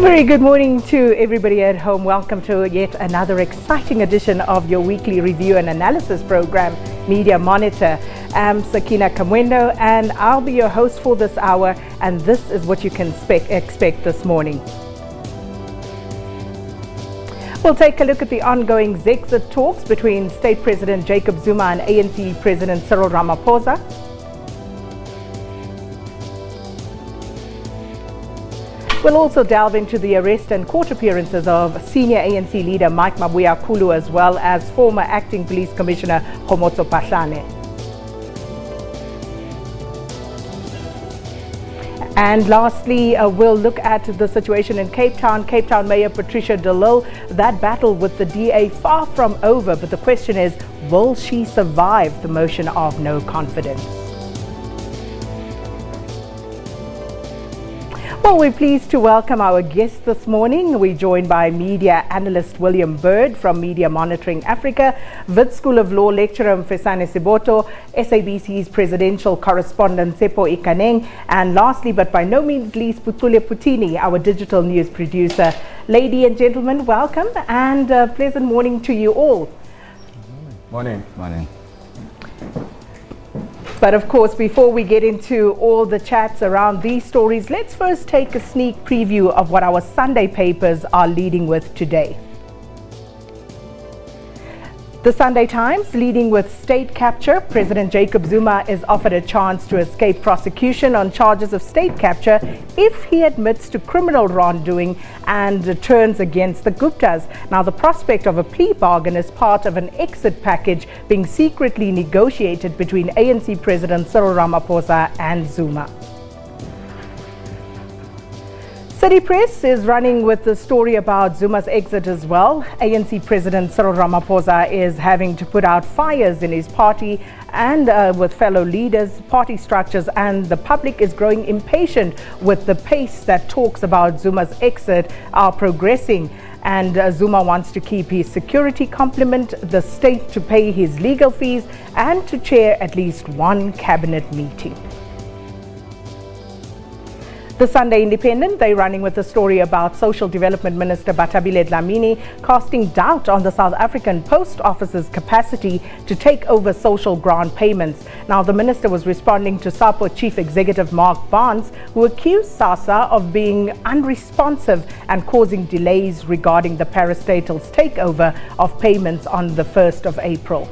Very good morning to everybody at home. Welcome to yet another exciting edition of your weekly review and analysis program, Media Monitor. I'm Sakina Kamwendo and I'll be your host for this hour, and this is what you can expect this morning. We'll take a look at the ongoing Zexit talks between State President Jacob Zuma and ANC President Cyril Ramaphosa. We'll also delve into the arrest and court appearances of senior ANC leader Mike Mabuyakhulu, as well as former acting police commissioner Khomotso Phahlane. And lastly, we'll look at the situation in Cape Town. Cape Town Mayor Patricia de Lille, that battle with the DA far from over, but the question is, will she survive the motion of no confidence? Well, we're pleased to welcome our guest this morning. We're joined by media analyst William Bird from Media Monitoring Africa, Wits School of Law lecturer Mfesane Siboto, SABC's presidential correspondent Tsepo Ikaneng, and lastly, but by no means least, Putule Putini, our digital news producer. Ladies and gentlemen, welcome and pleasant morning to you all. Morning. Morning. But of course, before we get into all the chats around these stories, let's first take a sneak preview of what our Sunday papers are leading with today. The Sunday Times leading with state capture. President Jacob Zuma is offered a chance to escape prosecution on charges of state capture if he admits to criminal wrongdoing and turns against the Guptas. Now, the prospect of a plea bargain is part of an exit package being secretly negotiated between ANC President Cyril Ramaphosa and Zuma. City Press is running with the story about Zuma's exit as well. ANC President Cyril Ramaphosa is having to put out fires in his party and with fellow leaders, party structures, and the public is growing impatient with the pace that talks about Zuma's exit are progressing. And Zuma wants to keep his security complement, the state to pay his legal fees, and to chair at least one cabinet meeting. The Sunday Independent, they're running with the story about Social Development Minister Bathabile Dlamini casting doubt on the South African Post Office's capacity to take over social grant payments. Now, the minister was responding to SAPO Chief Executive Mark Barnes, who accused SASSA of being unresponsive and causing delays regarding the parastatal's takeover of payments on the 1st of April.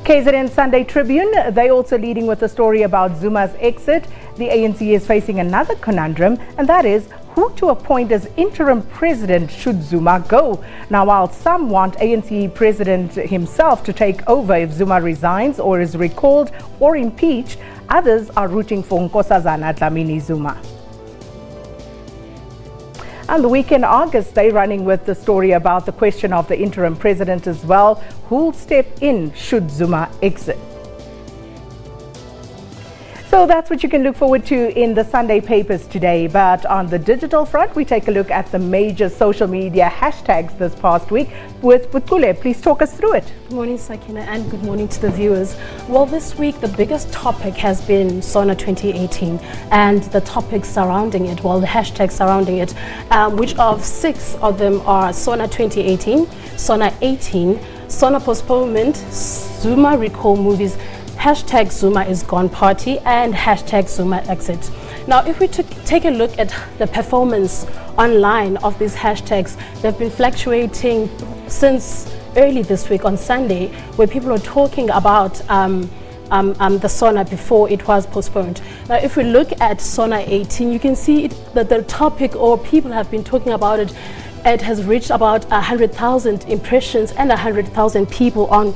KZN Sunday Tribune, they also leading with a story about Zuma's exit. The ANC is facing another conundrum, and that is who to appoint as interim president should Zuma go. Now, while some want ANC president himself to take over if Zuma resigns or is recalled or impeached, others are rooting for Nkosazana Dlamini Zuma. And the Weekend Argus, they're running with the story about the question of the interim president as well. Who'll step in should Zuma exit? So that's what you can look forward to in the Sunday papers today. But on the digital front, we take a look at the major social media hashtags this past week with Putule. Please talk us through it. Good morning, Sakina, and good morning to the viewers. Well, this week, the biggest topic has been SONA 2018 and the topics surrounding it, well, the hashtags surrounding it, which of 6 of them are SONA 2018, SONA 18, SONA postponement, Zuma recall movies, hashtag Zuma is gone party, and hashtag Zuma exit. Now, if we take a look at the performance online of these hashtags, they've been fluctuating since early this week on Sunday, where people are talking about the SONA before it was postponed. Now, if we look at SONA 18, you can see that the topic, or people have been talking about it, it has reached about 100,000 impressions and 100,000 people on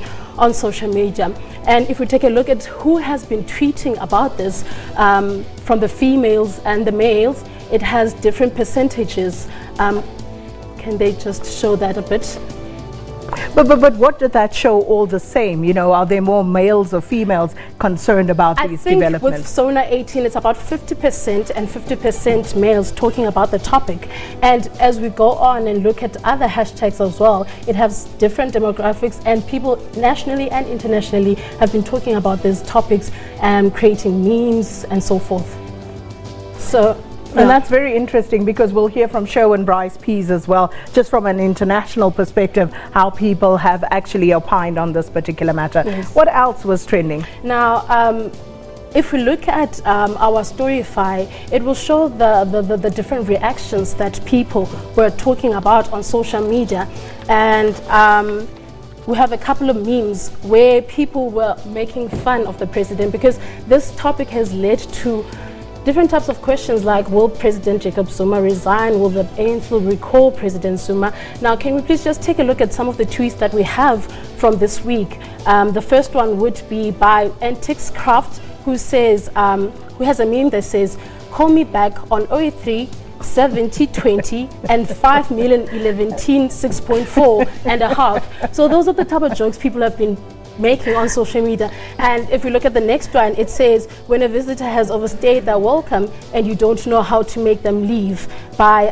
social media. And if we take a look at who has been tweeting about this, from the females and the males, it has different percentages. Can they just show that a bit? But what did that show all the same? You know, are there more males or females concerned about these developments? I think with SONA 18, it's about 50% and 50% males talking about the topic. And as we go on and look at other hashtags as well, it has different demographics, and people nationally and internationally have been talking about these topics and creating memes and so forth. So And that's very interesting, because we'll hear from Sho and Bryce Pease as well, just from an international perspective, how people have actually opined on this particular matter. Yes. What else was trending? Now, if we look at our Storyfy, it will show the different reactions that people were talking about on social media. And we have a couple of memes where people were making fun of the president, because this topic has led to different types of questions like, will President Jacob Zuma resign? Will the ANC recall President Zuma? Now, can we please just take a look at some of the tweets that we have from this week? The first one would be by Antics Craft, who says, who has a meme that says, call me back on 083 70 20 and 5 million 11 6.4 and a half. So those are the type of jokes people have been making on social media. And if we look at the next one, it says, when a visitor has overstayed their welcome and you don't know how to make them leave, by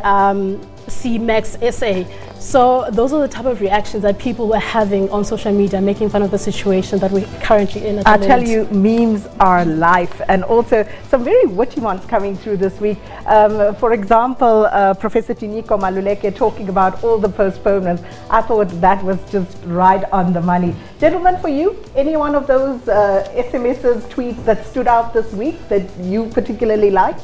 C-Max SA. So those are the type of reactions that people were having on social media, making fun of the situation that we're currently in. I tell you, memes are life, and also some very witty ones coming through this week. For example, Professor Tiniko Maluleke talking about all the postponements. I thought that was just right on the money. Gentlemen, for you, any one of those SMSs, tweets that stood out this week that you particularly liked?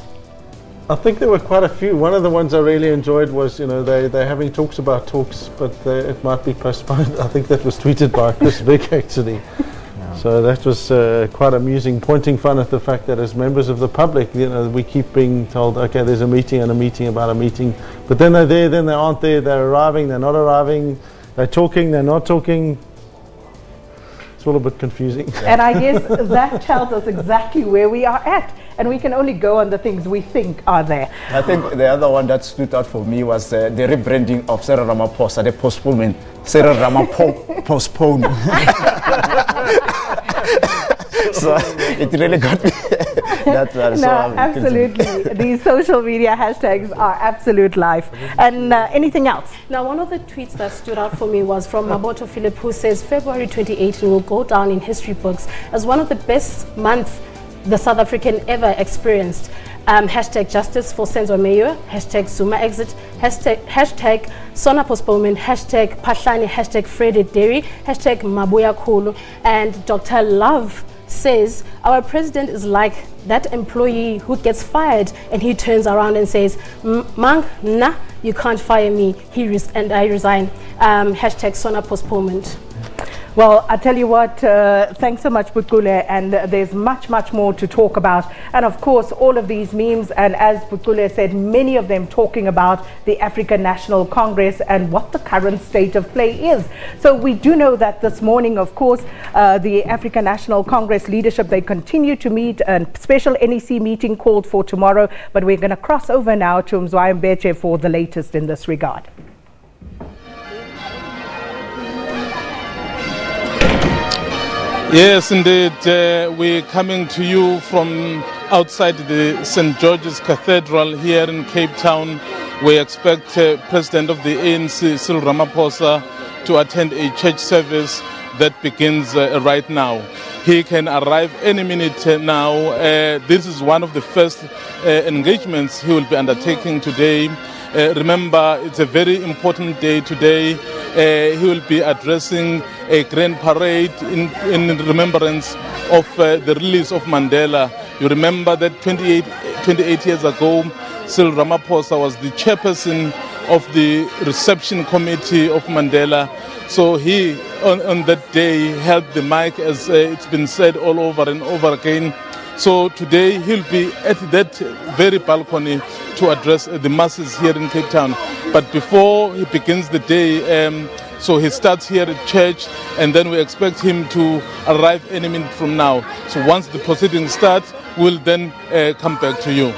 I think there were quite a few. One of the ones I really enjoyed was, they're having talks about talks, but it might be postponed. I think that was tweeted by Chris Vick, actually. Yeah. So that was quite amusing, pointing fun at the fact that as members of the public, we keep being told, okay, there's a meeting and a meeting about a meeting, but then they're there, then they aren't there, they're arriving, they're not arriving, they're talking, they're not talking. It's all a bit confusing. And I guess that tells us exactly where we are at. And we can only go on the things we think are there. I think the other one that stood out for me was the rebranding of Cyril Ramaphosa, the postponement. Cyril Ramaphosa postpone. So it really got me. That's no, absolutely. These social media hashtags are absolute life. And anything else? Now, one of the tweets that stood out for me was from Maboto Philip, who says February 2018 will go down in history books as one of the best months the South African ever experienced. Hashtag justice for Senzo Mayor, hashtag Zuma exit, hashtag Sona postponement, hashtag Phahlane, hashtag Freddy Derry, hashtag Mabuyakhulu. And Dr. Love says, our president is like that employee who gets fired and he turns around and says, Mang, nah, you can't fire me, and I resign. Hashtag Sona postponement. Well, I tell you what, thanks so much, Putkule, and there's much, much more to talk about. And of course, all of these memes, and as Putkule said, many of them talking about the African National Congress and what the current state of play is. So we do know that this morning, of course, the African National Congress leadership, they continue to meet, a special NEC meeting called for tomorrow. But we're going to cross over now to Mzwayo Mbeche for the latest in this regard. Yes, indeed. We're coming to you from outside the St. George's Cathedral here in Cape Town. We expect President of the ANC, Cyril Ramaphosa, to attend a church service that begins right now. He can arrive any minute now. This is one of the first engagements he will be undertaking today. Remember, it's a very important day today. He will be addressing a grand parade in remembrance of the release of Mandela. You remember that 28 years ago, Cyril Ramaphosa was the chairperson of the reception committee of Mandela. So he, on that day, held the mic, as it's been said all over and over again. So today he'll be at that very balcony to address the masses here in Cape Town. But before he begins the day, so he starts here at church, and then we expect him to arrive any minute from now. So once the proceedings start, we'll then come back to you.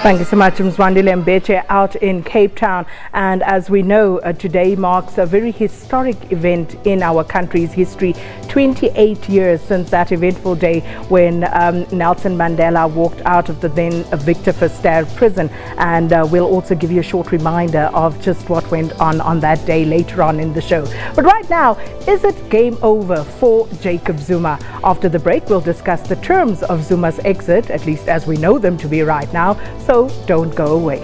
Thank you so much, Mzwandile Mbeche out in Cape Town. And as we know, today marks a very historic event in our country's history. 28 years since that eventful day when Nelson Mandela walked out of the then Victor Verster prison. And we'll also give you a short reminder of just what went on that day later on in the show. But right now, is it game over for Jacob Zuma? After the break, we'll discuss the terms of Zuma's exit, at least as we know them to be right now. So don't go away.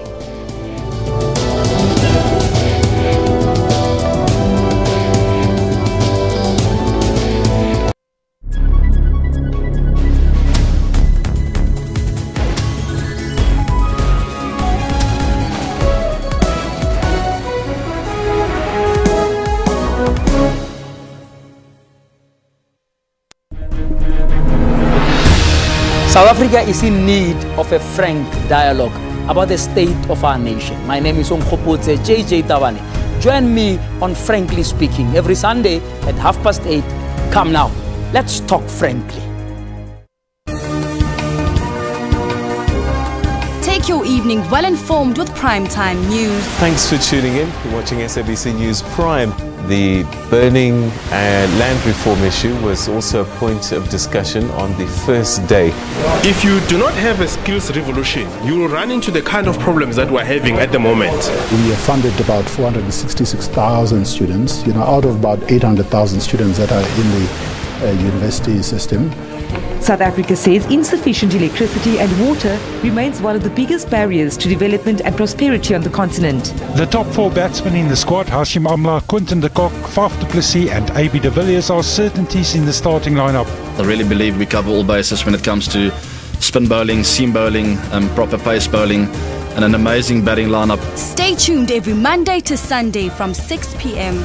South Africa is in need of a frank dialogue about the state of our nation. My name is Khomotso Phahlane. Join me on Frankly Speaking every Sunday at 8:30. Come now, let's talk frankly. Take your evening well informed with primetime news. Thanks for tuning in. You're watching SABC News Prime. The burning land reform issue was also a point of discussion on the first day. If you do not have a skills revolution, you will run into the kind of problems that we're having at the moment. We have funded about 466,000 students, out of about 800,000 students that are in the university system. South Africa says insufficient electricity and water remains one of the biggest barriers to development and prosperity on the continent. The top four batsmen in the squad, Hashim Amla, Quinton de Kock, Faf du Plessis and AB de Villiers, are certainties in the starting lineup. I really believe we cover all bases when it comes to spin bowling, seam bowling, proper pace bowling, and an amazing batting lineup. Stay tuned every Monday to Sunday from 6 p.m.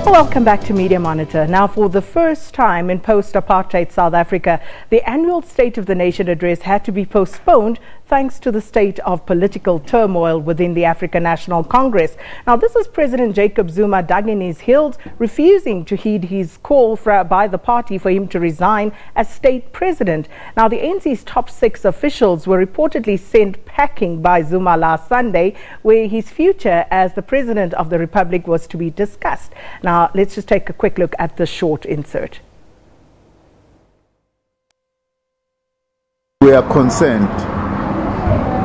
Welcome back to Media Monitor. Now, for the first time in post-apartheid South Africa, the annual State of the Nation address had to be postponed thanks to the state of political turmoil within the African National Congress. Now, this is President Jacob Zuma dug in his heels, refusing to heed his call by the party for him to resign as state president. Now, the ANC's top 6 officials were reportedly sent packing by Zuma last Sunday, where his future as the president of the republic was to be discussed. Now, let's just take a quick look at the short insert. We are concerned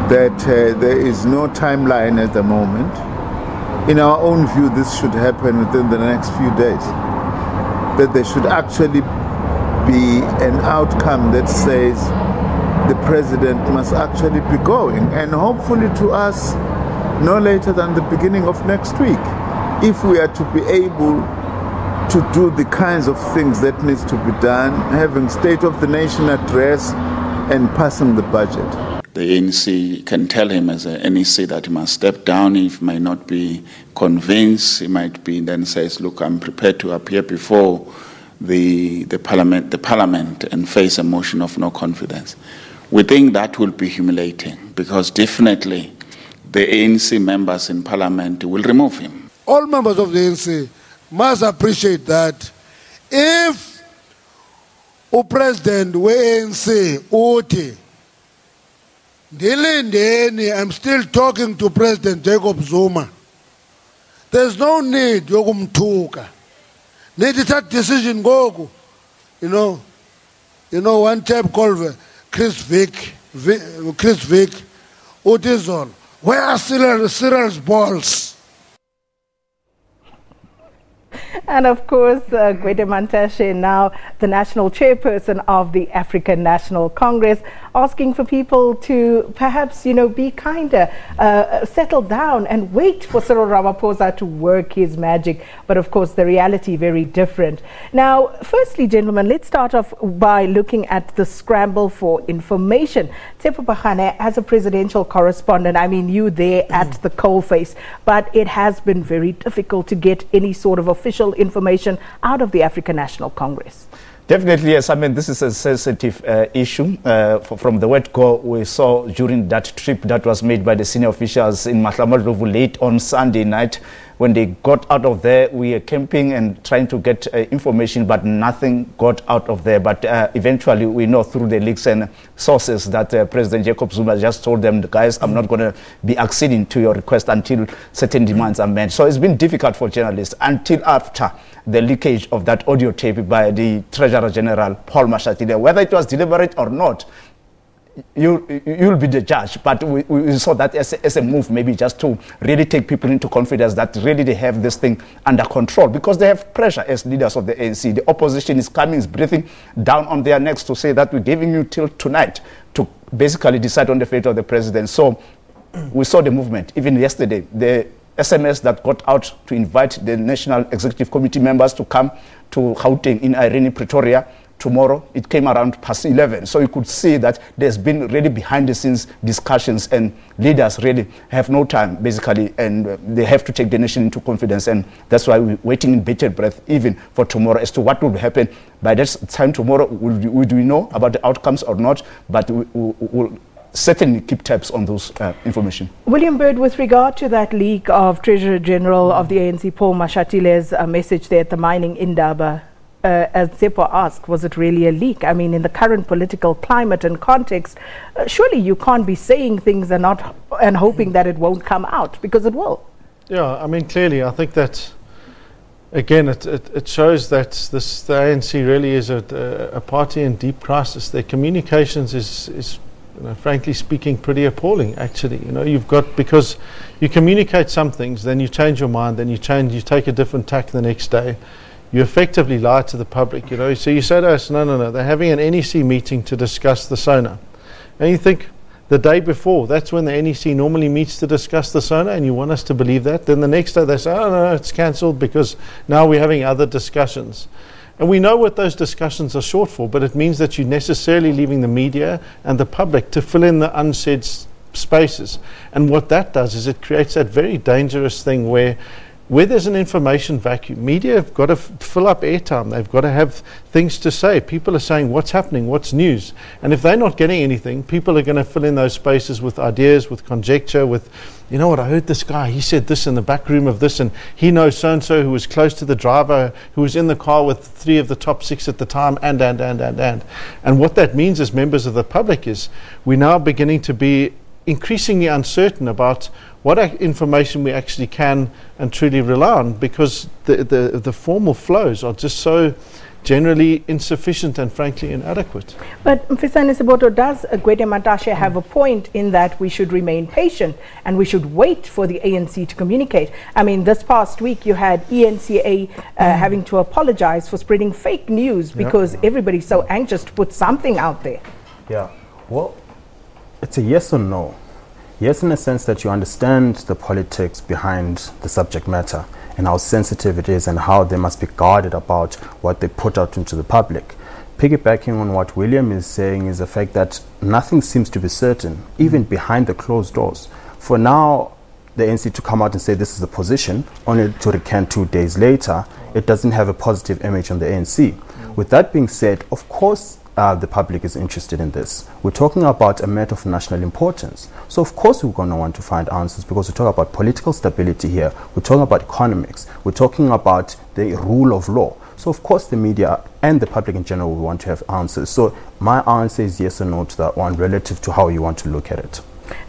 that there is no timeline at the moment. In our own view, this should happen within the next few days. That there should actually be an outcome that says the president must actually be going, and hopefully to us no later than the beginning of next week, if we are to be able to do the kinds of things that needs to be done, having State of the Nation address and passing the budget. The ANC can tell him as an NEC that he must step down. He might not be convinced. He might be then says, look, I'm prepared to appear before the parliament and face a motion of no confidence. We think that will be humiliating because definitely the ANC members in parliament will remove him. All members of the ANC must appreciate that if the president of the ANC, Oti, I'm still talking to President Jacob Zuma. There's no need yokumthuka. Need that decision go. You know one chap called Chris Vick, Utizol. Where are Cyril's balls? And of course, Gwede Mantashe, now the national chairperson of the African National Congress, asking for people to perhaps, be kinder, settle down and wait for Cyril Ramaphosa to work his magic. But of course, the reality very different. Now, firstly, gentlemen, let's start off by looking at the scramble for information. Tsepo Phahlane, as a presidential correspondent, I mean, you there at the coalface, but it has been very difficult to get any sort of official crucial information out of the African National Congress? Definitely, yes. I mean, this is a sensitive issue. From the word go, we saw during that trip that was made by the senior officials in Mahlamalovu late on Sunday night. When they got out of there, we were camping and trying to get information, but nothing got out of there. But eventually, we know through the leaks and sources that President Jacob Zuma just told them, guys, I'm not going to be acceding to your request until certain demands are met. So it's been difficult for journalists until after the leakage of that audio tape by the Treasurer General Paul Mashatile. Whether it was deliberate or not, you'll be the judge, but we saw that as a move, maybe just to really take people into confidence that really they have this thing under control, because they have pressure as leaders of the ANC. The opposition is coming, is breathing down on their necks to say that we're giving you till tonight to basically decide on the fate of the president. So we saw the movement. Even yesterday, the SMS that got out to invite the National Executive Committee members to come to Gauteng in Irene, Pretoria, tomorrow, it came around past 11. So you could see that there's been really behind the scenes discussions, and leaders really have no time, basically, and they have to take the nation into confidence. And that's why we're waiting in bated breath even for tomorrow as to what will happen. By that time tomorrow, do we know about the outcomes or not? But we'll certainly keep tabs on those information. William Bird, with regard to that leak of Treasurer General of the ANC, Paul Mashatile's message there at the mining indaba, as Tsepo asked, was it really a leak? I mean, in the current political climate and context, surely you can't be saying things and hoping that it won't come out, because it will. Yeah, I mean, clearly, I think that, again, it shows that the ANC really is a party in deep crisis. Their communications is frankly speaking, pretty appalling, actually. You've got, because you communicate some things, then you change your mind, then you take a different tack the next day. You effectively lie to the public, So you say to us, no, they're having an NEC meeting to discuss the SONA. And you think, the day before, that's when the NEC normally meets to discuss the SONA, and you want us to believe that. Then the next day they say, oh no, it's cancelled because now we're having other discussions. And we know what those discussions are short for, but it means that you're necessarily leaving the media and the public to fill in the unsaid spaces. And what that does is it creates that very dangerous thing where there's an information vacuum, media have got to fill up airtime. They've got to have things to say. People are saying what's happening, what's news. And if they're not getting anything, people are going to fill in those spaces with ideas, with conjecture, with, you know what, I heard this guy, he said this in the back room of this, and he knows so-and-so who was close to the driver, who was in the car with 3 of the top 6 at the time, and. And what that means as members of the public is we're now beginning to be increasingly uncertain about what information we actually can and truly rely on, because the formal flows are just so generally insufficient and frankly inadequate. But Mfisane Siboto, does Gwede Matashe have a point in that we should remain patient and we should wait for the ANC to communicate? I mean, this past week you had ENCA having to apologize for spreading fake news because everybody's so anxious to put something out there. Yeah, well, it's a yes or no. Yes, in the sense that you understand the politics behind the subject matter and how sensitive it is and how they must be guarded about what they put out into the public. Piggybacking on what William is saying is the fact that nothing seems to be certain, even behind the closed doors. For now, the ANC to come out and say this is the position, only to recant 2 days later, it doesn't have a positive image on the ANC. With that being said, of course, the public is interested in this. We're talking about a matter of national importance. So of course we're going to want to find answers, because we're talking about political stability here. We're talking about economics. We're talking about the rule of law. So of course the media and the public in general will want to have answers. So my answer is yes or no to that one, relative to how you want to look at it.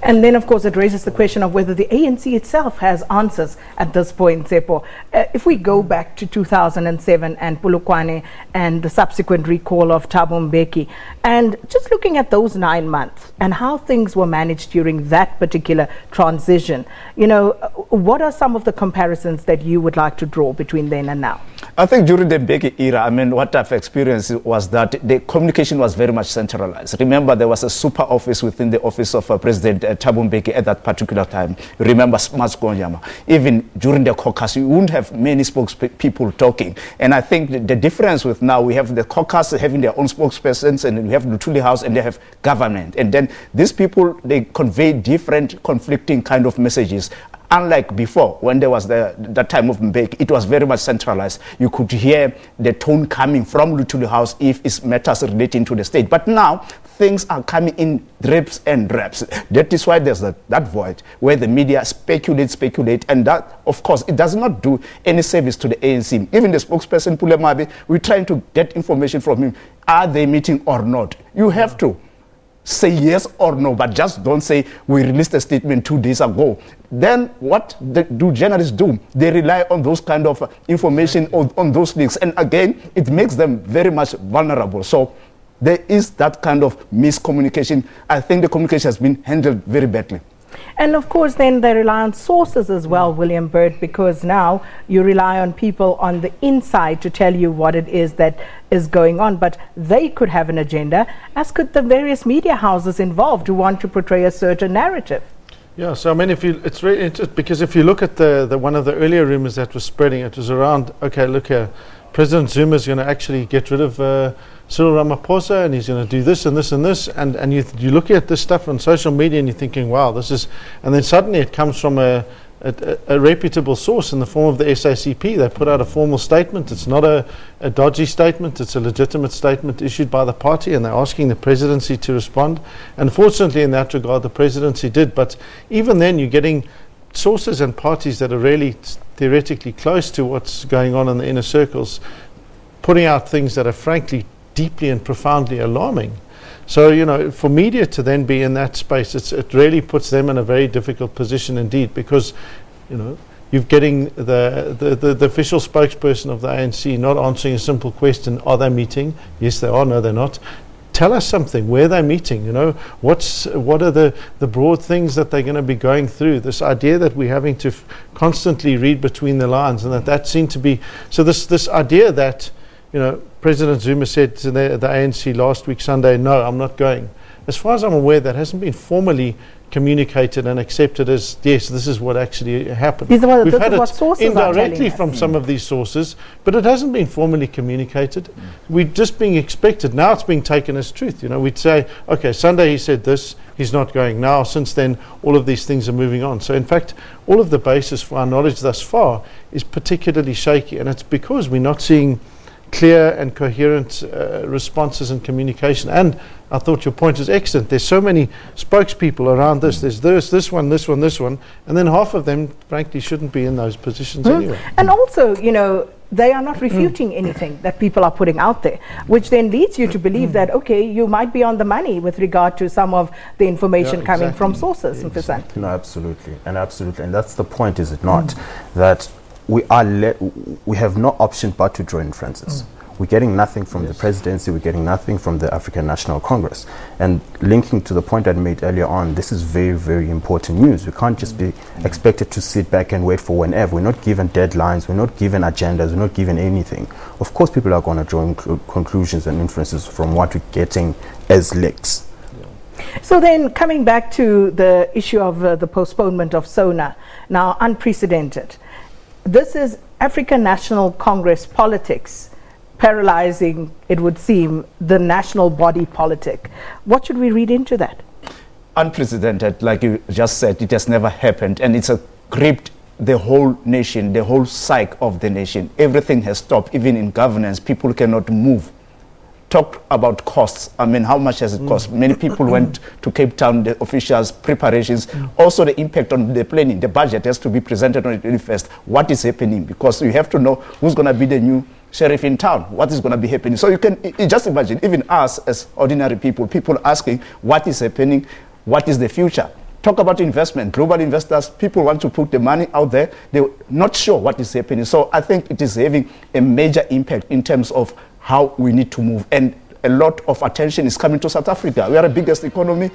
And then, of course, it raises the question of whether the ANC itself has answers at this point, Tsepo. If we go back to 2007 and Polokwane and the subsequent recall of Thabo Mbeki, and just looking at those 9 months and how things were managed during that particular transition, what are some of the comparisons that you would like to draw between then and now? I think during the Mbeki era, I mean, what I've experienced was that the communication was very much centralized. Remember, there was a super office within the office of President Thabo Mbeki at that particular time. Remember Smaskonyama. Even during the caucus, you wouldn't have many spokespeople talking. And I think the difference with now, we have the caucus having their own spokespersons, and we have Luthuli House, and they have government. And then these people, they convey different conflicting kind of messages. Unlike before, when there was the time of Mbeki, it was very much centralized. You could hear the tone coming from Lutuli House if it's matters relating to the state. But now, things are coming in drips and drabs. That is why there's that void where the media speculate, and that, of course, it does not do any service to the ANC. Even the spokesperson, Pulemabe, we're trying to get information from him. Are they meeting or not? You have to say yes or no, but just don't say we released a statement 2 days ago. Then what do journalists do? They rely on those kind of information, on those links, and again, it makes them very much vulnerable. So there is that kind of miscommunication. I think the communication has been handled very badly. And of course, then they rely on sources as well, William Burt, because now you rely on people on the inside to tell you what it is that is going on. But they could have an agenda, as could the various media houses involved who want to portray a certain narrative. Yeah, so I mean, it's really interesting, because if you look at the one of the earlier rumors that was spreading, it was around, okay, look here, President Zuma is going to actually get rid of Cyril Ramaphosa, and he's going to do this and this and this, and you're looking at this stuff on social media and you're thinking, wow, this is, and then suddenly it comes from a reputable source in the form of the SACP. They put out a formal statement. It's not a dodgy statement, it's a legitimate statement issued by the party, and they're asking the presidency to respond. And fortunately in that regard the presidency did, but even then you're getting sources and parties that are really theoretically close to what's going on in the inner circles putting out things that are frankly deeply and profoundly alarming. So, you know, for media to then be in that space, it really puts them in a very difficult position indeed, because, you know, you're getting the official spokesperson of the ANC not answering a simple question, are they meeting? Yes, they are. No, they're not. Tell us something. Where they're meeting, you know, what are the broad things that they're going to be going through? This idea that we're having to constantly read between the lines, and that seemed to be, so this idea that, you know, President Zuma said to the ANC last week Sunday, no, I'm not going. As far as I'm aware, that hasn't been formally communicated and accepted as, yes, this is what actually happened. We've had it indirectly from some of these sources, but it hasn't been formally communicated. We're just being expected. Now it's being taken as truth. You know, we'd say, okay, Sunday he said this, he's not going. Now, since then, all of these things are moving on. So in fact, all of the basis for our knowledge thus far is particularly shaky, and it's because we're not seeing clear and coherent responses and communication. And I thought your point is excellent. There's so many spokespeople around this. There's this one, and then half of them, frankly, shouldn't be in those positions anyway. And also, you know, they are not refuting anything that people are putting out there, which then leads you to believe that, okay, you might be on the money with regard to some of the information coming from sources. No, absolutely. And that's the point, is it not? That we have no option but to join Francis. We're getting nothing from the presidency, we're getting nothing from the African National Congress. And linking to the point I made earlier on, this is very, very important news. We can't just be expected to sit back and wait for whenever. We're not given deadlines, we're not given agendas, we're not given anything. Of course people are going to draw conclusions and inferences from what we're getting as leaks. So then, coming back to the issue of the postponement of SONA, now unprecedented. This is African National Congress politics, paralyzing, it would seem, the national body politic. What should we read into that? Unprecedented, like you just said, it has never happened, and it's gripped the whole nation, the whole psyche of the nation. Everything has stopped, even in governance. People cannot move. Talk about costs. I mean, how much has it cost? Many people went to Cape Town, the officials, preparations. Also the impact on the planning. The budget has to be presented on the 21st. What is happening? Because you have to know who's going to be the new sheriff in town. What is going to be happening? So you can just imagine, even us as ordinary people asking what is happening, what is the future? Talk about investment, global investors, people want to put the money out there. They're not sure what is happening. So I think it is having a major impact in terms of how we need to move, and a lot of attention is coming to South Africa. We are the biggest economy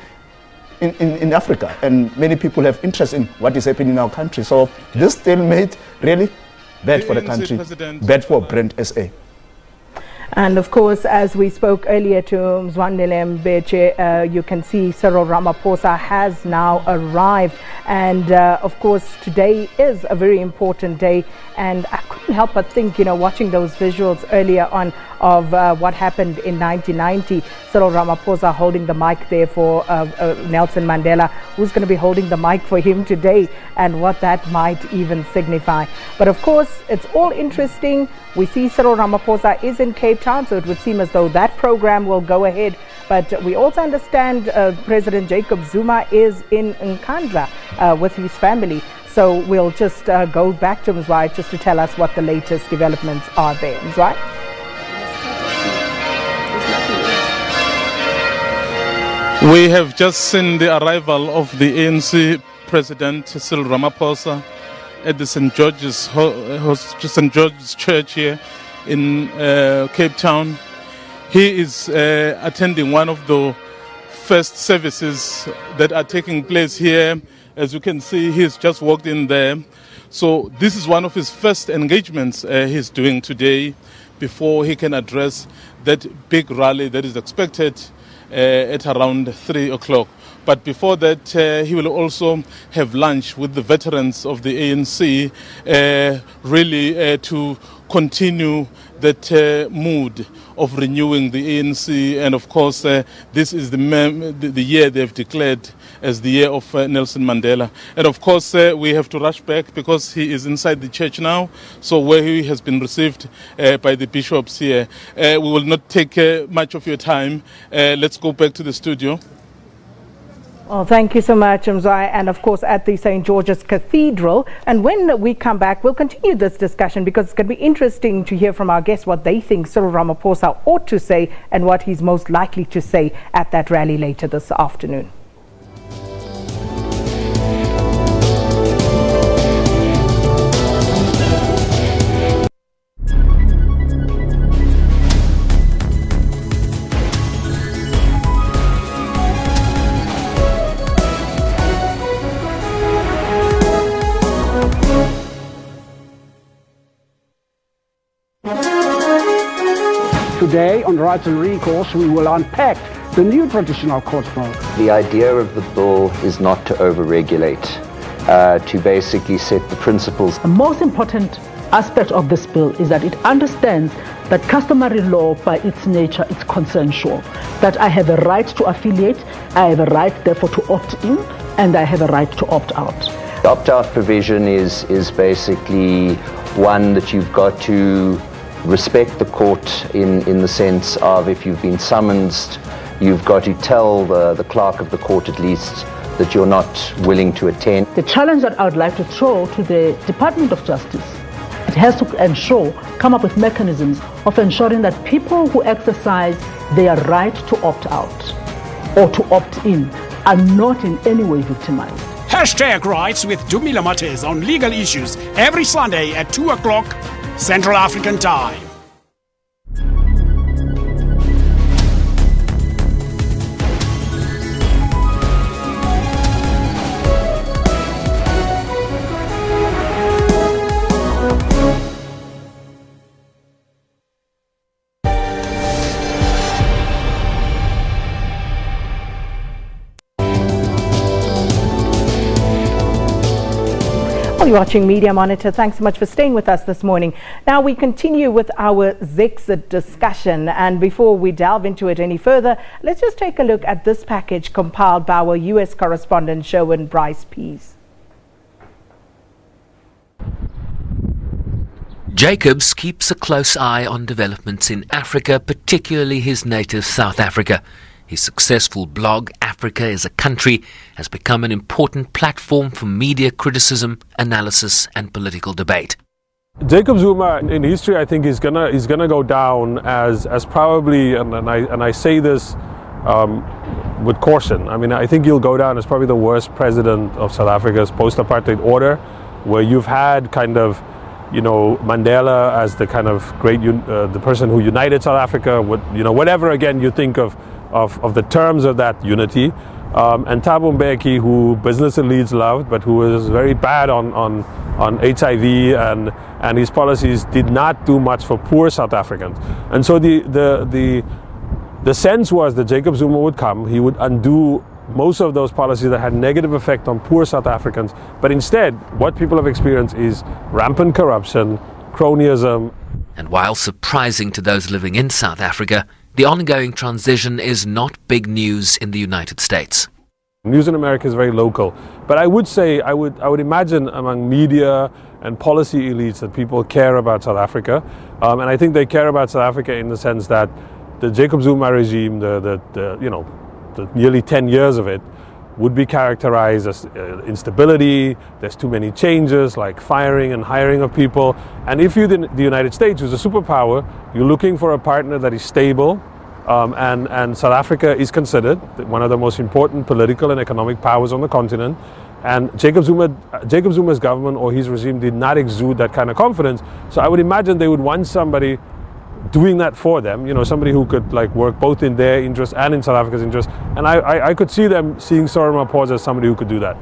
in Africa, and many people have interest in what is happening in our country. So this stalemate really bad for the country, bad for Brand SA. And of course, as we spoke earlier to Mzwandile Mbeche, you can see Cyril Ramaphosa has now arrived. And of course, today is a very important day. And I couldn't can't help but think, you know, watching those visuals earlier on of what happened in 1990, Cyril Ramaphosa holding the mic there for Nelson Mandela, who's going to be holding the mic for him today, and what that might even signify. But of course, it's all interesting. We see Cyril Ramaphosa is in Cape Town, so it would seem as though that program will go ahead. But we also understand President Jacob Zuma is in Nkandla with his family. So we'll just go back to Mzwai just to tell us what the latest developments are there. Mzwai? We have just seen the arrival of the ANC President Cyril Ramaphosa at the St. George's Church here in Cape Town. He is attending one of the first services that are taking place here. As you can see, he's just walked in there. So this is one of his first engagements he's doing today before he can address that big rally that is expected at around 3 o'clock. But before that, he will also have lunch with the veterans of the ANC, really to continue that mood of renewing the ANC. And of course, this is the year they've declared as the year of Nelson Mandela. And of course, we have to rush back because he is inside the church now, so where he has been received by the bishops here. We will not take much of your time. Let's go back to the studio. Well, thank you so much, Mzwai, and of course at the St. George's Cathedral. And when we come back, we'll continue this discussion because it's going to be interesting to hear from our guests what they think Cyril Ramaphosa ought to say and what he's most likely to say at that rally later this afternoon. Today on Rights and Recourse, we will unpack the new traditional court mode. The idea of the bill is not to overregulate, to basically set the principles. The most important aspect of this bill is that it understands that customary law by its nature is consensual, that I have a right to affiliate, I have a right therefore to opt in, and I have a right to opt out. The opt-out provision is basically one that you've got to respect the court in the sense of if you've been summoned, you've got to tell the clerk of the court at least that you're not willing to attend. The challenge that I would like to throw to the Department of Justice, it has to come up with mechanisms of ensuring that people who exercise their right to opt out or to opt in are not in any way victimized. Hashtag Rights with Dumila Matez on legal issues every Sunday at 2 o'clock Central African Time. You're watching Media Monitor. Thanks so much for staying with us this morning. Now we continue with our Zexit discussion, and before we delve into it any further, let's just take a look at this package compiled by our US correspondent Sherwin Bryce Pease. Jacobs keeps a close eye on developments in Africa, particularly his native South Africa. His successful blog, Africa is a Country, has become an important platform for media criticism, analysis and political debate. Jacob Zuma in history, I think, is gonna go down as probably, and I say this with caution. I mean, I think he'll go down as probably the worst president of South Africa's post-apartheid order, where you've had kind of, you know, Mandela as the kind of great, the person who united South Africa. Whatever again you think of the terms of that unity, and Thabo Mbeki, who business elites loved, but who was very bad on HIV, and his policies did not do much for poor South Africans. And so the sense was that Jacob Zuma would come, he would undo most of those policies that had negative effect on poor South Africans, but instead what people have experienced is rampant corruption, cronyism. And while surprising to those living in South Africa, the ongoing transition is not big news in the United States. News in America is very local, but I would say, I would imagine among media and policy elites that people care about South Africa, and I think they care about South Africa in the sense that the Jacob Zuma regime, the nearly 10 years of it, would be characterized as instability. There's too many changes, like firing and hiring of people. And if you're the United States, who's a superpower, you're looking for a partner that is stable. And South Africa is considered one of the most important political and economic powers on the continent. And Jacob Zuma's government or his regime did not exude that kind of confidence. So I would imagine they would want somebody doing that for them, somebody who could work both in their interest and in South Africa's interest. And I could see them seeing Cyril Ramaphosa as somebody who could do that.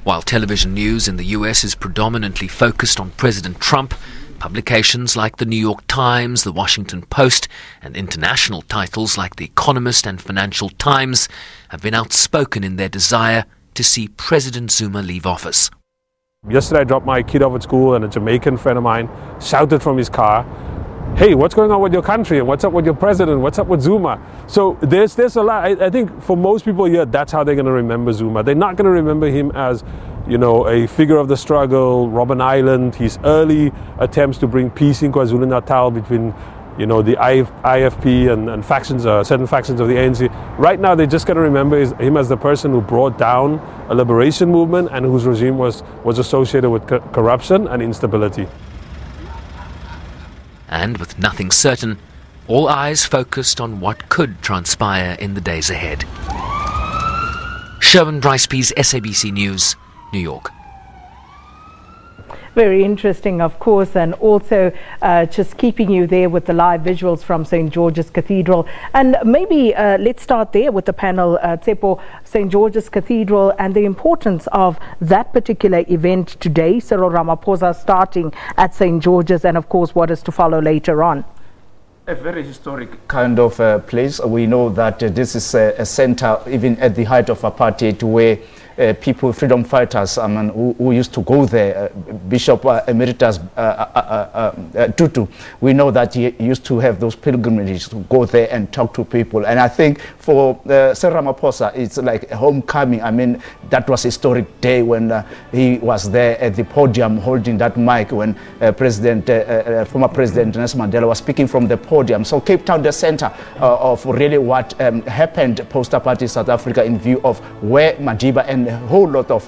While television news in the US is predominantly focused on President Trump, publications like the New York Times, the Washington Post, and international titles like The Economist and Financial Times have been outspoken in their desire to see President Zuma leave office. Yesterday I dropped my kid off at school and a Jamaican friend of mine shouted from his car, "Hey, what's going on with your country? And what's up with your president? What's up with Zuma?" So there's a lot. I think for most people here, that's how they're going to remember Zuma. They're not going to remember him as, a figure of the struggle, Robben Island, his early attempts to bring peace in KwaZulu-Natal between, the IFP and factions, certain factions of the ANC. Right now, they're just going to remember him as the person who brought down a liberation movement and whose regime was associated with corruption and instability. And with nothing certain, all eyes focused on what could transpire in the days ahead. Sherwin Brycepease, SABC News, New York. Very interesting, of course, and also just keeping you there with the live visuals from St. George's Cathedral. And maybe let's start there with the panel, Tsepo, St. George's Cathedral and the importance of that particular event today. Cyril Ramaphosa starting at St. George's and, of course, what is to follow later on. A very historic kind of place. We know that this is a center, even at the height of apartheid, where people, freedom fighters, who used to go there, Bishop Emeritus Tutu, we know that he used to have those pilgrimages to go there and talk to people. And I think for Cyril Ramaphosa, it's like a homecoming. I mean, that was a historic day when he was there at the podium holding that mic when former President Nelson Mandela was speaking from the podium. So Cape Town, the center of really what happened post-apartheid South Africa in view of where Madiba and a whole lot of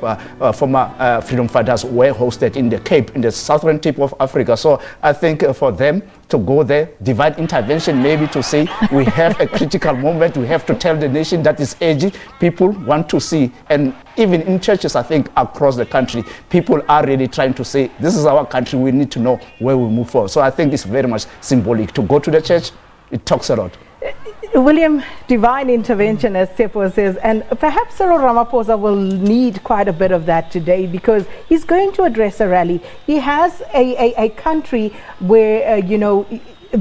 former freedom fighters were hosted in the Cape, in the southern tip of Africa. So I think for them to go there, divine intervention maybe to say we have a critical moment, we have to tell the nation that is aging, people want to see. And even in churches, I think across the country, people are really trying to say, this is our country, we need to know where we move forward. So I think it's very much symbolic. To go to the church, it talks a lot. William, divine intervention, as Tsepo says, and perhaps Cyril Ramaphosa will need quite a bit of that today because he's going to address a rally. He has a country where,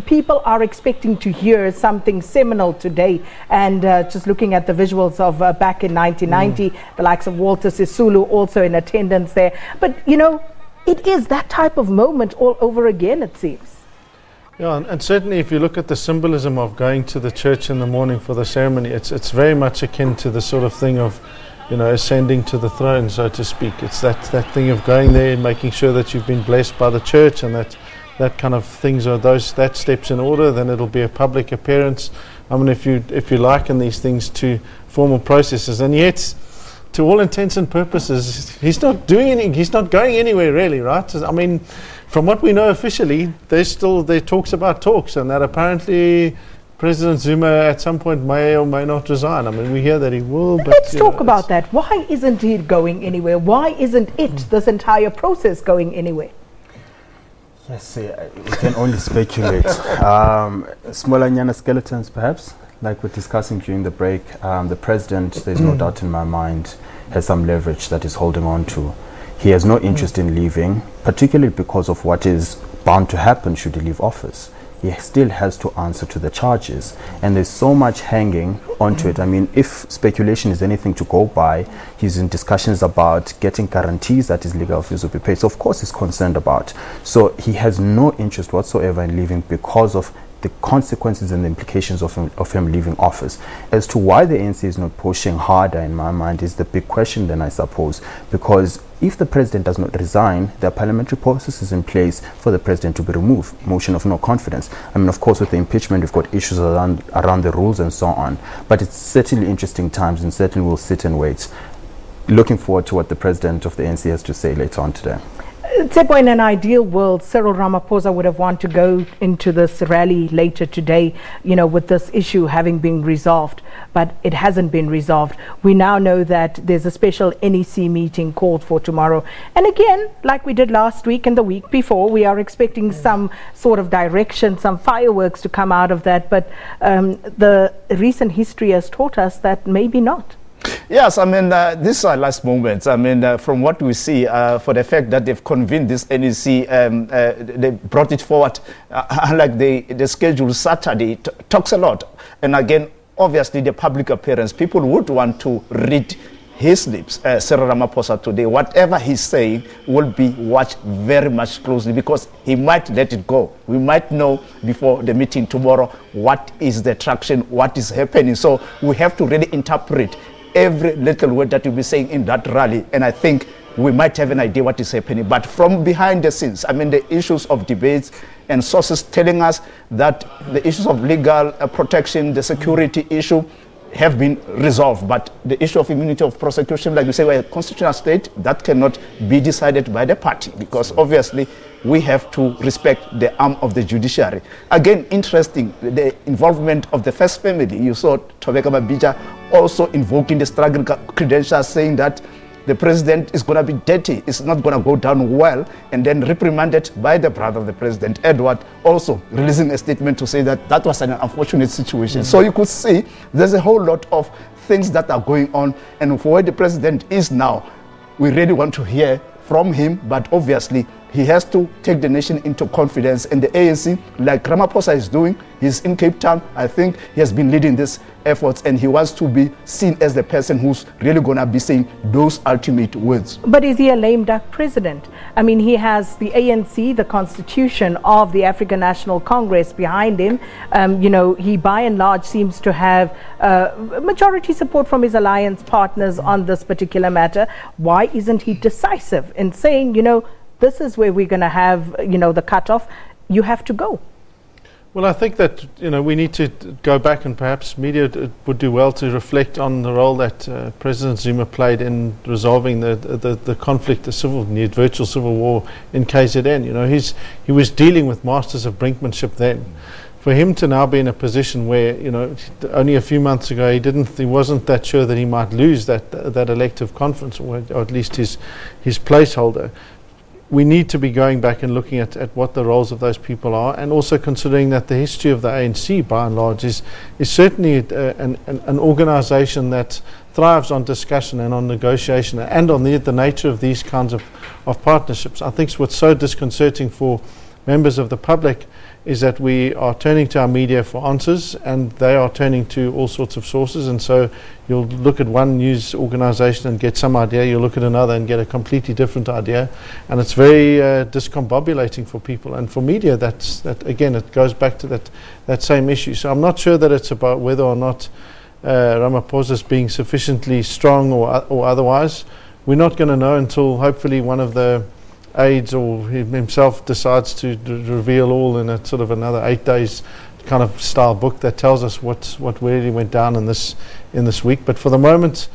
people are expecting to hear something seminal today. And just looking at the visuals of back in 1990, the likes of Walter Sisulu also in attendance there. But, it is that type of moment all over again, it seems. Yeah, and certainly if you look at the symbolism of going to the church in the morning for the ceremony, it's very much akin to the sort of thing of, ascending to the throne, so to speak. It's that thing of going there and making sure that you've been blessed by the church and that kind of things are that steps in order. Then it'll be a public appearance. I mean, if you liken these things to formal processes, and yet, to all intents and purposes, he's not going anywhere really, right? I mean, from what we know officially, there talks about talks, and that apparently President Zuma at some point may or may not resign. I mean, we hear that he will, but let's talk about that. Why isn't he going anywhere? Why isn't this entire process going anywhere? Yes, we can only speculate. Smolanyana skeletons, perhaps, like we're discussing during the break. The president, there's no doubt in my mind, has some leverage that he's holding on to. He has no interest in leaving, particularly because of what is bound to happen should he leave office. he still has to answer to the charges. And there's so much hanging onto it. I mean, if speculation is anything to go by, he's in discussions about getting guarantees that his legal fees will be paid. So of course he's concerned about. So he has no interest whatsoever in leaving because of the consequences and the implications of him leaving office. As to why the ANC is not pushing harder, in my mind, is the big question then, I suppose, because if the president does not resign, there are parliamentary processes in place for the president to be removed, motion of no confidence. I mean, of course, with the impeachment, we've got issues around the rules and so on, but it's certainly interesting times, and certainly we'll sit and wait. Looking forward to what the president of the ANC has to say later on today. Tsepo, in an ideal world, Cyril Ramaphosa would have wanted to go into this rally later today, you know, with this issue having been resolved, but it hasn't been resolved. We now know that there's a special NEC meeting called for tomorrow. And again, like we did last week and the week before, we are expecting some sort of direction, some fireworks to come out of that, but the recent history has taught us that maybe not. Yes, I mean, these are last moments. I mean, from what we see, for the fact that they've convened this NEC, they brought it forward, unlike the schedule Saturday, talks a lot. And again, obviously, the public appearance, people would want to read his lips, Cyril Ramaphosa today. Whatever he's saying will be watched very much closely because he might let it go. We might know before the meeting tomorrow what is the traction, what is happening. So we have to really interpret every little word that you'll be saying in that rally, and I think we might have an idea what is happening. But from behind the scenes, I mean, the issues of debates and sources telling us that the issues of legal protection, the security issue have been resolved, but the issue of immunity of prosecution, like you say, we're a constitutional state, that cannot be decided by the party because obviously we have to respect the arm of the judiciary. Again, interesting, the involvement of the first family. You saw Thobeka Mabija also invoking the struggle credentials, saying that the president is going to be dirty, it's not going to go down well, and then reprimanded by the brother of the president, Edward, also releasing a statement to say that that was an unfortunate situation. So you could see there's a whole lot of things that are going on, and for where the president is now, we really want to hear from him, but obviously he has to take the nation into confidence, and the ANC, like Ramaphosa is doing, he's in Cape Town. I think he has been leading these efforts, and he wants to be seen as the person who's really going to be saying those ultimate words. But is he a lame duck president? I mean, he has the ANC, the constitution of the African National Congress behind him. You know, he by and large seems to have majority support from his alliance partners on this particular matter. Why isn't he decisive in saying, you know, this is where we're going to have, you know, the cutoff, you have to go? Well, I think that, you know, we need to go back, and perhaps media would do well to reflect on the role that President Zuma played in resolving the conflict, the virtual civil war in KZN. You know, he was dealing with masters of brinkmanship then. For him to now be in a position where, you know, only a few months ago he wasn't that sure that he might lose that elective conference, or at least his placeholder. We need to be going back and looking at what the roles of those people are, and also considering that the history of the ANC, by and large, is certainly an organization that thrives on discussion and on negotiation and on the nature of these kinds of partnerships. I think what's so disconcerting for members of the public is that we are turning to our media for answers, and they are turning to all sorts of sources. And so you'll look at one news organization and get some idea, you'll look at another and get a completely different idea, and it's very discombobulating for people. And for media, that again, it goes back to that same issue. So I'm not sure that it's about whether or not Ramaphosa is being sufficiently strong or otherwise. We're not going to know until hopefully one of the aides or himself decides to reveal all in a sort of another 8 days kind of style book that tells us what really went down in this week. But for the moment,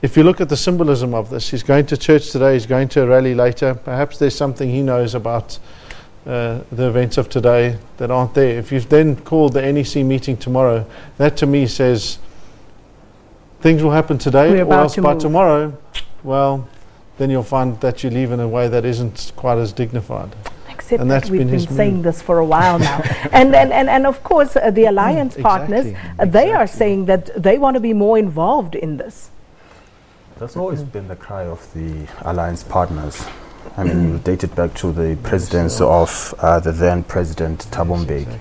if you look at the symbolism of this, he's going to church today, he's going to a rally later. Perhaps there's something he knows about the events of today that aren't there. If you've then called the NEC meeting tomorrow, that to me says things will happen today, or else by tomorrow, well, then you'll find that you leave in a way that isn't quite as dignified. Except and that we've been saying this for a while now. and of course, the alliance partners, they are saying that they want to be more involved in this. That's always been the cry of the alliance partners. I mean, you date it back to the presidency of the then President Thabo Mbeki.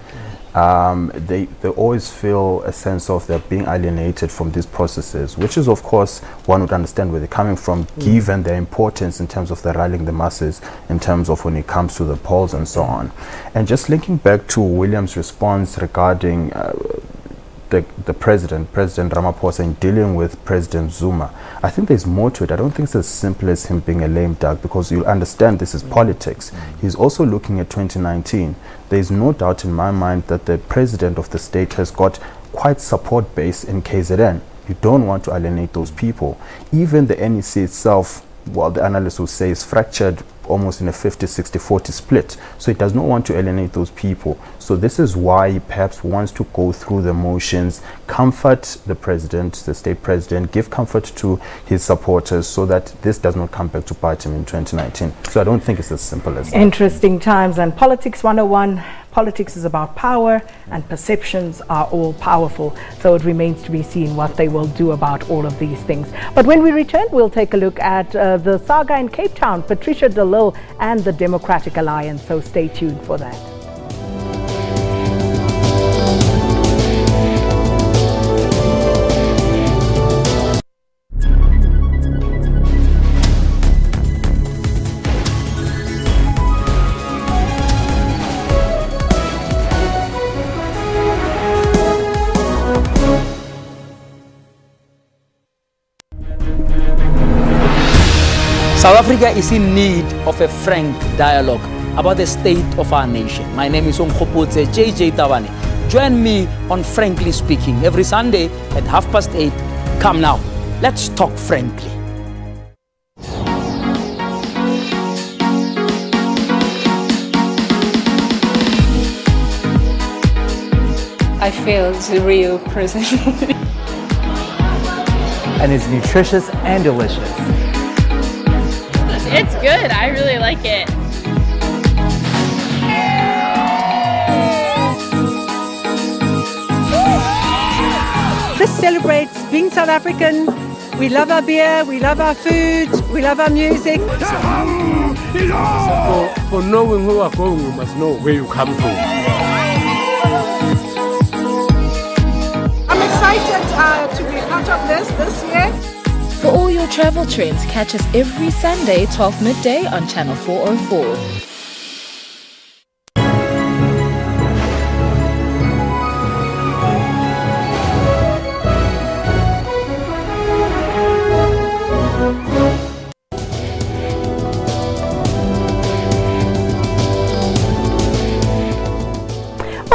They always feel a sense of they're being alienated from these processes, which is, of course, one would understand where they're coming from, given their importance in terms of the rallying the masses, in terms of when it comes to the polls and so on. And just linking back to William's response regarding the President Ramaphosa, in dealing with President Zuma, I think there's more to it. I don't think it's as simple as him being a lame duck, because you'll understand this is politics. He's also looking at 2019. There's no doubt in my mind that the President of the state has got quite support base in KZN. You don't want to alienate those people. Even the NEC itself, well, the analysts will say, is fractured almost in a 50, 60, 40 split. So it does not want to alienate those people. So this is why he perhaps wants to go through the motions, comfort the president, the state president, give comfort to his supporters, so that this does not come back to bite him in 2019. So I don't think it's as simple as that. Interesting times. And Politics 101, politics is about power, and perceptions are all powerful. So it remains to be seen what they will do about all of these things. But when we return, we'll take a look at the saga in Cape Town, Patricia de Lille and the Democratic Alliance. So stay tuned for that. South Africa is in need of a frank dialogue about the state of our nation. My name is Khomotso Phahlane. Join me on Frankly Speaking every Sunday at 8:30. Come now, let's talk frankly. I feel it's a real person. And it's nutritious and delicious. It's good. I really like it. This celebrates being South African. We love our beer, we love our food, we love our music. For knowing who you are going, you must know where you come from. I'm excited to be part of this year. For all your travel trends, catch us every Sunday, 12 midday on Channel 404.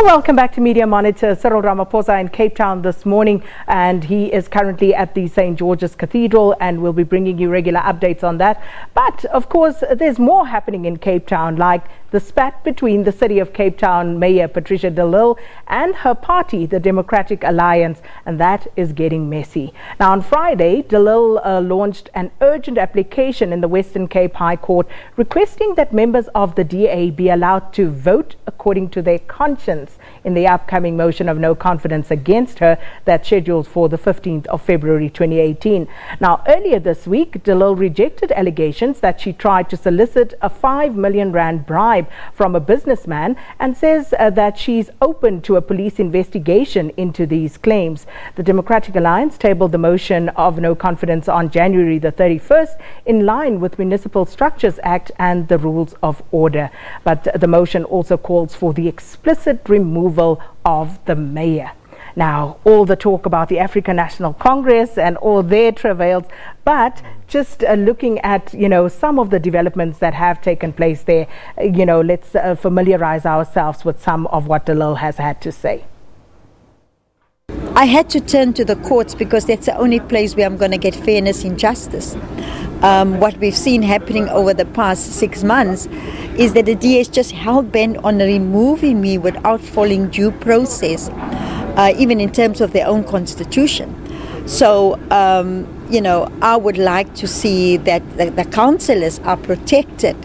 Welcome back to Media Monitor. Cyril Ramaphosa in Cape Town this morning, and he is currently at the St. George's Cathedral, and we'll be bringing you regular updates on that. But of course, there's more happening in Cape Town, like the spat between the City of Cape Town Mayor Patricia de Lille and her party, the Democratic Alliance, and that is getting messy. Now on Friday, de Lille launched an urgent application in the Western Cape High Court requesting that members of the DA be allowed to vote according to their conscience in the upcoming motion of no confidence against her that's scheduled for the 15th of February 2018. Now, earlier this week, de Lille rejected allegations that she tried to solicit a 5 million rand bribe from a businessman, and says that she's open to a police investigation into these claims. The Democratic Alliance tabled the motion of no confidence on January the 31st in line with Municipal Structures Act and the Rules of Order. But the motion also calls for the explicit removal of the mayor. Now, all the talk about the African National Congress and all their travails, but just looking at, some of the developments that have taken place there, let's familiarize ourselves with some of what de Lille has had to say. I had to turn to the courts because that's the only place where I'm going to get fairness and justice. What we've seen happening over the past 6 months is that the DA is just hell-bent on removing me without following due process, even in terms of their own constitution. So, I would like to see that the councillors are protected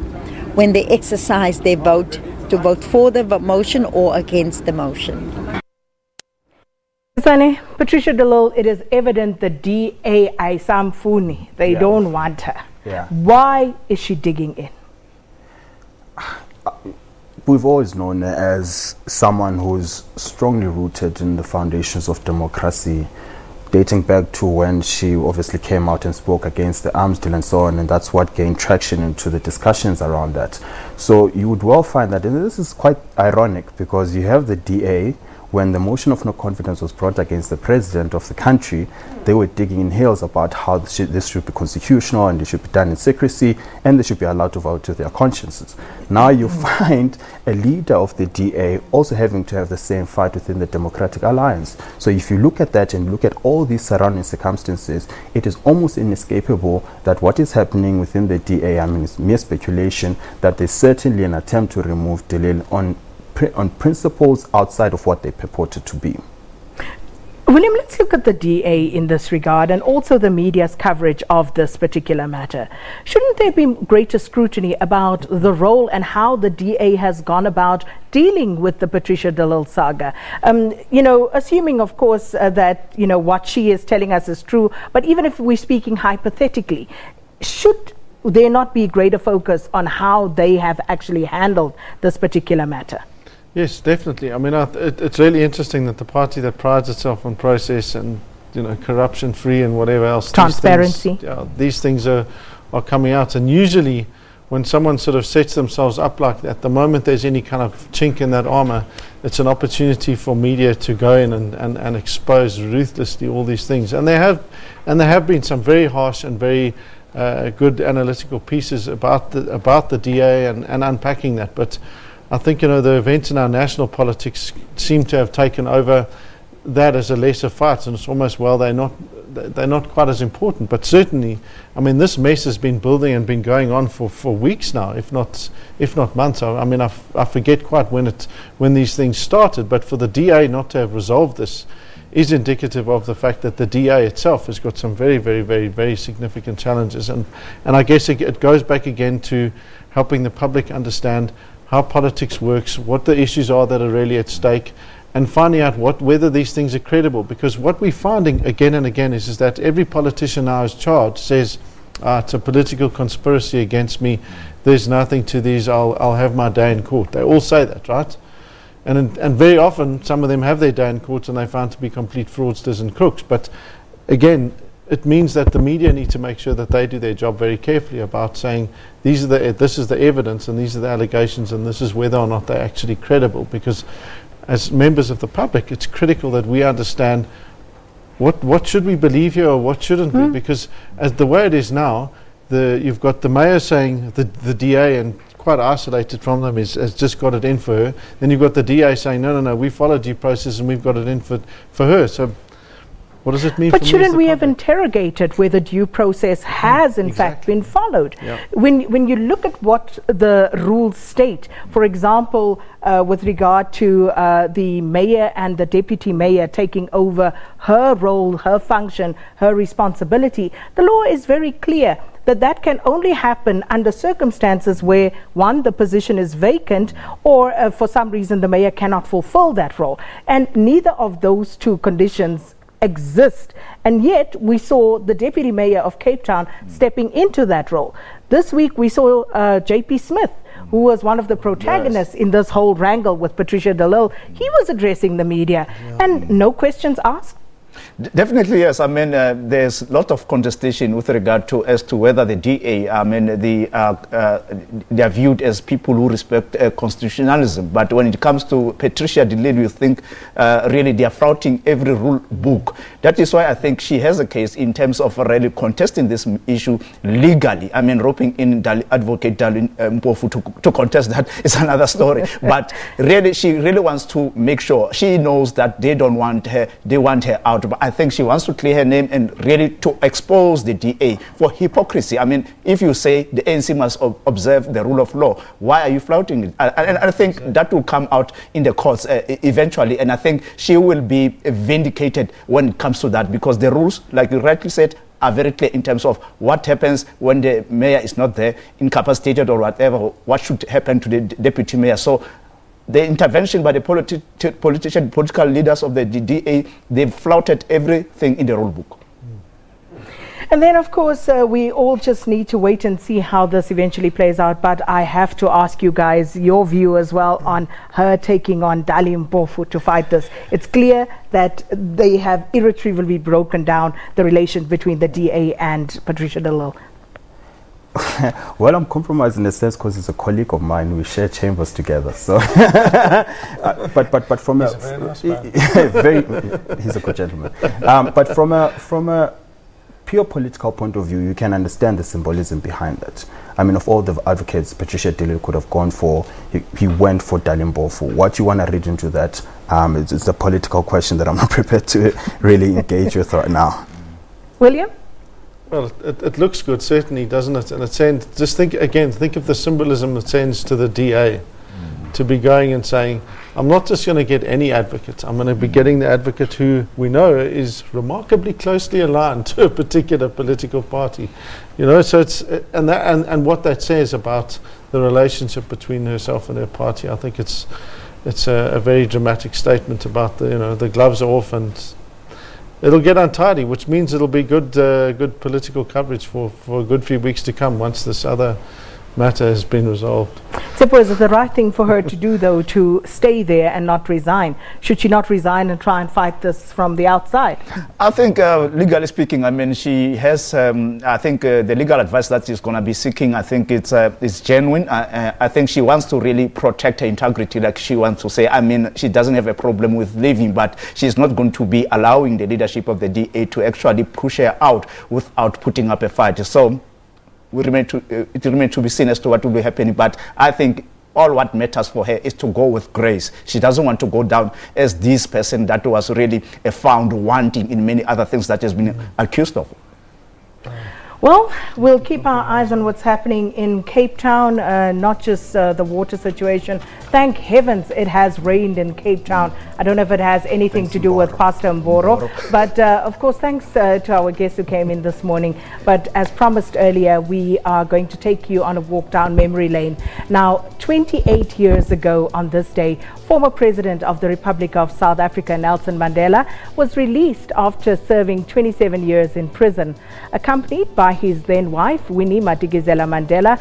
when they exercise their vote, to vote for the motion or against the motion. Patricia de Lille, it is evident the DA Aisamfuni, they don't want her. Yeah. Why is she digging in? we've always known her as someone who's strongly rooted in the foundations of democracy, dating back to when she obviously came out and spoke against the arms deal and so on, and that's what gained traction into the discussions around that. So you would well find that, and this is quite ironic, because you have the DA, when the motion of no confidence was brought against the president of the country, they were digging in heels about how this should be constitutional and it should be done in secrecy and they should be allowed to vote to their consciences. Now you find a leader of the DA also having to have the same fight within the Democratic Alliance. So if you look at that and look at all these surrounding circumstances, it is almost inescapable that what is happening within the DA, I mean, it's mere speculation, that there's certainly an attempt to remove Lille on principles outside of what they purported to be. William, let's look at the DA in this regard and also the media's coverage of this particular matter. Shouldn't there be greater scrutiny about the role and how the DA has gone about dealing with the Patricia de Lille saga? You know, assuming, of course, that, you know, what she is telling us is true, but even if we're speaking hypothetically, should there not be greater focus on how they have actually handled this particular matter? Yes, definitely. I mean, it's really interesting that the party that prides itself on process and, you know, corruption-free and whatever else, transparency, these things are coming out. And usually, when someone sort of sets themselves up like that, the moment there's any kind of chink in that armor, it's an opportunity for media to go in and expose ruthlessly all these things. And there have been some very harsh and very good analytical pieces about the DA and unpacking that. But I think, you know, the events in our national politics seem to have taken over that as a lesser fight, and it's almost, well, they're not quite as important. But certainly, I mean, this mess has been building and been going on for weeks now, if not months. I mean, I forget quite when these things started, but for the DA not to have resolved this is indicative of the fact that the DA itself has got some very, very, very, very significant challenges. And I guess it goes back again to helping the public understand how politics works, what the issues are that are really at stake, and finding out whether these things are credible. Because what we're finding again and again is that every politician now is charged says, it's a political conspiracy against me, there's nothing to these, I'll have my day in court. They all say that, right? And very often some of them have their day in court and they're found to be complete fraudsters and crooks. But again, it means that the media need to make sure that they do their job very carefully about saying this is the evidence and these are the allegations and this is whether or not they're actually credible. Because as members of the public, it's critical that we understand what should we believe here or what shouldn't we. Because as the way it is now, you've got the mayor saying the DA, and quite isolated from them, has just got it in for her. Then you've got the DA saying, no, we followed due process and we've got it in for her. So what does it mean? But shouldn't we have interrogated whether due process has in fact been followed? Yeah. When you look at what the rules state, for example, with regard to the mayor and the deputy mayor taking over her role, her function, her responsibility, the law is very clear that can only happen under circumstances where, one, the position is vacant, or for some reason the mayor cannot fulfill that role. And neither of those two conditions exist, and yet we saw the deputy mayor of Cape Town stepping into that role. This week we saw JP Smith, who was one of the protagonists in this whole wrangle with Patricia de Lille. He was addressing the media and no questions asked. Definitely, yes. I mean, there's a lot of contestation with regard to as to whether the DA, I mean, they are viewed as people who respect constitutionalism. But when it comes to Patricia de Lille, you think really they are flouting every rule book. That is why I think she has a case in terms of really contesting this issue legally. I mean, roping in Advocate Darlene Mpofu to contest that is another story. But really, she really wants to make sure she knows that they don't want her, they want her out. But I think she wants to clear her name and really to expose the DA for hypocrisy. I mean, if you say the ANC must observe the rule of law, why are you flouting it? And I think that will come out in the courts eventually. And I think she will be vindicated when it comes to that, because the rules, like you rightly said, are very clear in terms of what happens when the mayor is not there, incapacitated or whatever, what should happen to the deputy mayor. So the intervention by the political leaders of the DA, they've flouted everything in the rule book. And then, of course, we all just need to wait and see how this eventually plays out. But I have to ask you guys your view as well on her taking on Dali Mpofu to fight this. It's clear that they have irretrievably broken down the relation between the DA and Patricia de Lille. Well, I'm compromised in a sense because he's a colleague of mine. We share chambers together. So, but from he's a very nice man. he's a good gentleman. But from a pure political point of view, you can understand the symbolism behind that. I mean, of all the advocates Patricia de Lille could have gone for, he went for Dali Mpofu. What you want to read into that? It's a political question that I'm not prepared to really engage with right now. William? Well, it looks good, certainly, doesn't it? And it sends, just think of the symbolism it sends to the DA to be going and saying, I'm not just going to get any advocate, I'm going to be getting the advocate who we know is remarkably closely aligned to a particular political party. You know, so it's, and what that says about the relationship between herself and her party, I think it's a very dramatic statement about the gloves are off and it'll get untidy, which means it'll be good political coverage for a good few weeks to come once this other matter has been resolved. Sipho, is it the right thing for her to do, though, to stay there and not resign? Should she not resign and try and fight this from the outside? I think, legally speaking, I mean, she has, I think the legal advice that she's going to be seeking, I think it's genuine. I think she wants to really protect her integrity, like she wants to say, I mean, she doesn't have a problem with leaving, but she's not going to be allowing the leadership of the DA to actually push her out without putting up a fight. So, it remains to be seen as to what will be happening, but I think all what matters for her is to go with grace. She doesn't want to go down as this person that was really found wanting in many other things that has been accused of. Well, we'll keep our eyes on what's happening in Cape Town, not just the water situation. Thank heavens it has rained in Cape Town. I don't know if it has anything to do with Pastor Mboro, but of course, thanks to our guests who came in this morning. But as promised earlier, we are going to take you on a walk down memory lane. Now, 28 years ago on this day, former President of the Republic of South Africa, Nelson Mandela, was released after serving 27 years in prison. Accompanied by his then wife, Winnie Madikizela Mandela,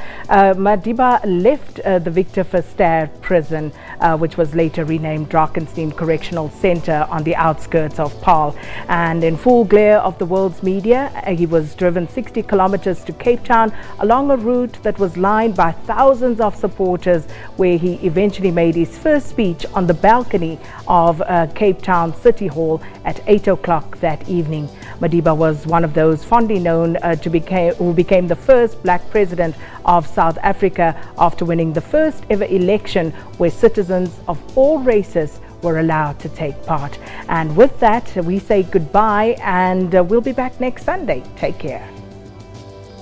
Madiba left the Victor Verster prison, which was later renamed Drakensberg Correctional Center on the outskirts of Paarl. And in full glare of the world's media, he was driven 60 kilometers to Cape Town along a route that was lined by thousands of supporters, where he eventually made his first speech on the balcony of Cape Town City Hall at 8 o'clock that evening. Madiba was one of those fondly known who became the first black president of South Africa after winning the first ever election where citizens of all races were allowed to take part. And with that, we say goodbye, and we'll be back next Sunday. Take care.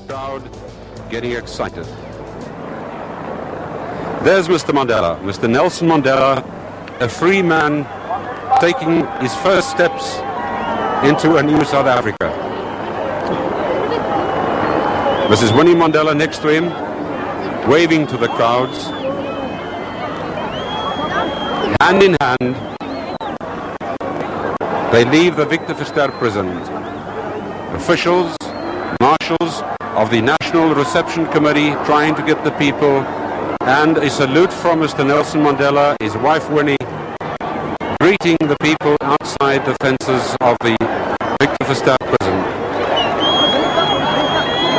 Crowd getting excited. There's Mr. Mandela, Mr. Nelson Mandela, a free man taking his first steps into a new South Africa. Mrs. Winnie Mandela next to him, waving to the crowds. Hand in hand, they leave the Victor Verster prison. Officials, marshals of the National Reception Committee trying to get the people, and a salute from Mr. Nelson Mandela, his wife Winnie, greeting the people outside the fences of the Victor Verster prison.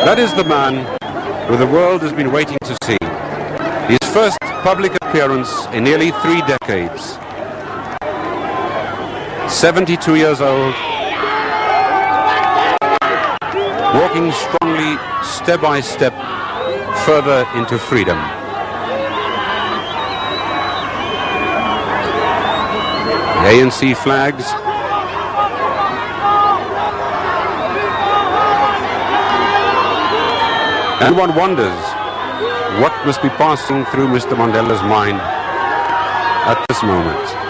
That is the man who the world has been waiting to see. His first public appearance in nearly 3 decades. 72 years old, walking strongly, step by step, further into freedom. The ANC flags, and one wonders what must be passing through Mr. Mandela's mind at this moment.